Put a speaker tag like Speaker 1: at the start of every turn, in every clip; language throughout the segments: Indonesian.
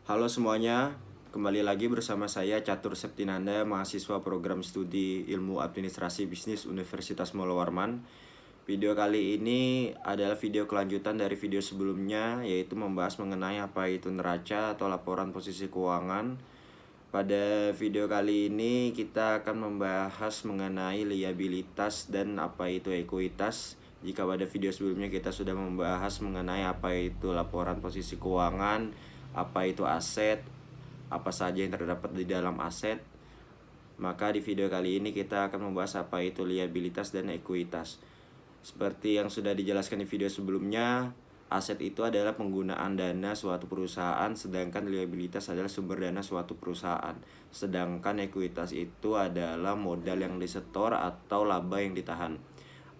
Speaker 1: Halo semuanya, kembali lagi bersama saya Catur Septinanda, mahasiswa program studi Ilmu Administrasi Bisnis Universitas Molo Warman. Video kali ini adalah video kelanjutan dari video sebelumnya, yaitu membahas mengenai apa itu neraca atau laporan posisi keuangan. Pada video kali ini kita akan membahas mengenai liabilitas dan apa itu ekuitas. Jika pada video sebelumnya kita sudah membahas mengenai apa itu laporan posisi keuangan, apa itu aset, apa saja yang terdapat di dalam aset, maka di video kali ini kita akan membahas apa itu liabilitas dan ekuitas. Seperti yang sudah dijelaskan di video sebelumnya, aset itu adalah penggunaan dana suatu perusahaan, sedangkan liabilitas adalah sumber dana suatu perusahaan. Sedangkan ekuitas itu adalah modal yang disetor atau laba yang ditahan.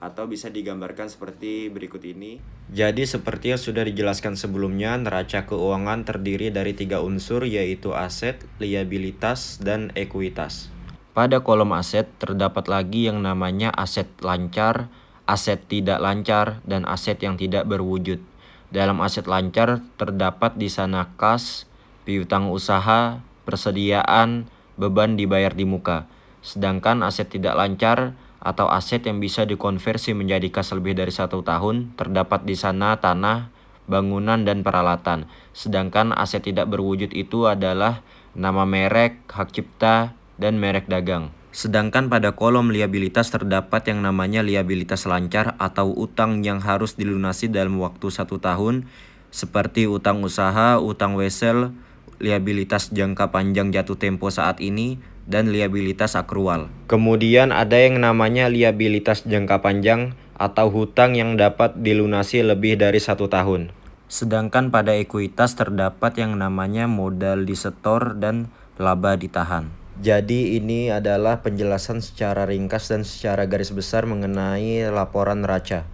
Speaker 1: Atau bisa digambarkan seperti berikut ini. Jadi seperti yang sudah dijelaskan sebelumnya, neraca keuangan terdiri dari 3 unsur, yaitu aset, liabilitas, dan ekuitas. Pada kolom aset terdapat lagi yang namanya aset lancar, aset tidak lancar, dan aset yang tidak berwujud. Dalam aset lancar terdapat di sana kas, piutang usaha, persediaan, beban dibayar di muka. Sedangkan aset tidak lancar atau aset yang bisa dikonversi menjadi kas lebih dari 1 tahun terdapat di sana tanah, bangunan, dan peralatan. Sedangkan aset tidak berwujud itu adalah nama merek, hak cipta, dan merek dagang. Sedangkan pada kolom liabilitas terdapat yang namanya liabilitas lancar atau utang yang harus dilunasi dalam waktu 1 tahun, seperti utang usaha, utang wesel, liabilitas jangka panjang jatuh tempo saat ini, dan liabilitas akrual. Kemudian ada yang namanya liabilitas jangka panjang atau hutang yang dapat dilunasi lebih dari 1 tahun. Sedangkan pada ekuitas terdapat yang namanya modal disetor dan laba ditahan. Jadi ini adalah penjelasan secara ringkas dan secara garis besar mengenai laporan neraca.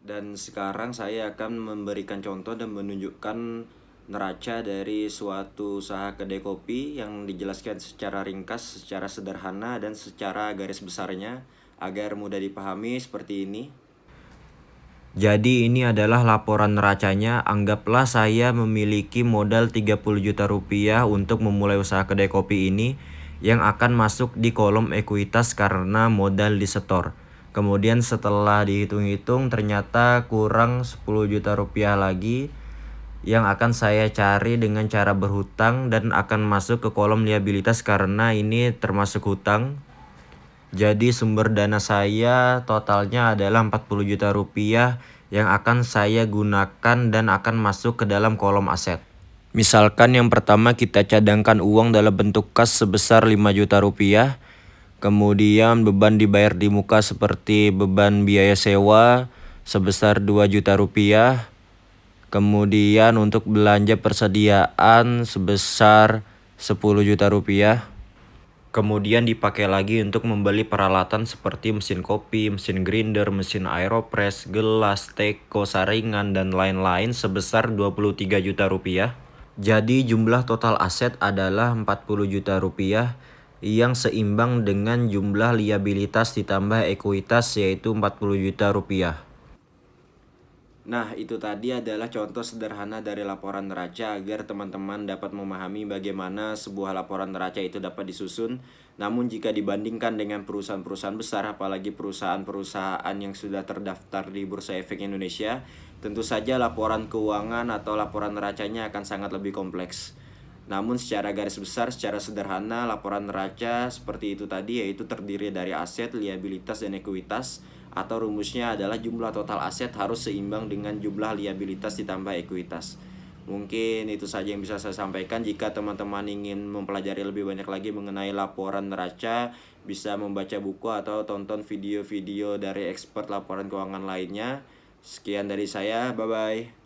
Speaker 1: Dan sekarang saya akan memberikan contoh dan menunjukkan neraca dari suatu usaha kedai kopi yang dijelaskan secara ringkas, secara sederhana, dan secara garis besarnya agar mudah dipahami seperti ini. Jadi ini adalah laporan neracanya. Anggaplah saya memiliki modal 30 juta rupiah untuk memulai usaha kedai kopi ini yang akan masuk di kolom ekuitas karena modal disetor. Kemudian setelah dihitung-hitung ternyata kurang 10 juta rupiah lagi yang akan saya cari dengan cara berhutang dan akan masuk ke kolom liabilitas karena ini termasuk hutang. Jadi sumber dana saya totalnya adalah 40 juta rupiah yang akan saya gunakan dan akan masuk ke dalam kolom aset. Misalkan yang pertama kita cadangkan uang dalam bentuk kas sebesar 5 juta rupiah. Kemudian beban dibayar di muka seperti beban biaya sewa sebesar 2 juta rupiah. Kemudian untuk belanja persediaan sebesar 10 juta rupiah. Kemudian dipakai lagi untuk membeli peralatan seperti mesin kopi, mesin grinder, mesin aeropress, gelas, teko, saringan, dan lain-lain sebesar 23 juta rupiah. Jadi jumlah total aset adalah 40 juta rupiah yang seimbang dengan jumlah liabilitas ditambah ekuitas yaitu 40 juta rupiah. Nah, itu tadi adalah contoh sederhana dari laporan neraca agar teman-teman dapat memahami bagaimana sebuah laporan neraca itu dapat disusun. Namun jika dibandingkan dengan perusahaan-perusahaan besar, apalagi perusahaan-perusahaan yang sudah terdaftar di Bursa Efek Indonesia, tentu saja laporan keuangan atau laporan neracanya akan sangat lebih kompleks. Namun secara garis besar, secara sederhana, laporan neraca seperti itu tadi, yaitu terdiri dari aset, liabilitas, dan ekuitas, atau rumusnya adalah jumlah total aset harus seimbang dengan jumlah liabilitas ditambah ekuitas. Mungkin itu saja yang bisa saya sampaikan. Jika teman-teman ingin mempelajari lebih banyak lagi mengenai laporan neraca, bisa membaca buku atau tonton video-video dari expert laporan keuangan lainnya. Sekian dari saya, bye-bye.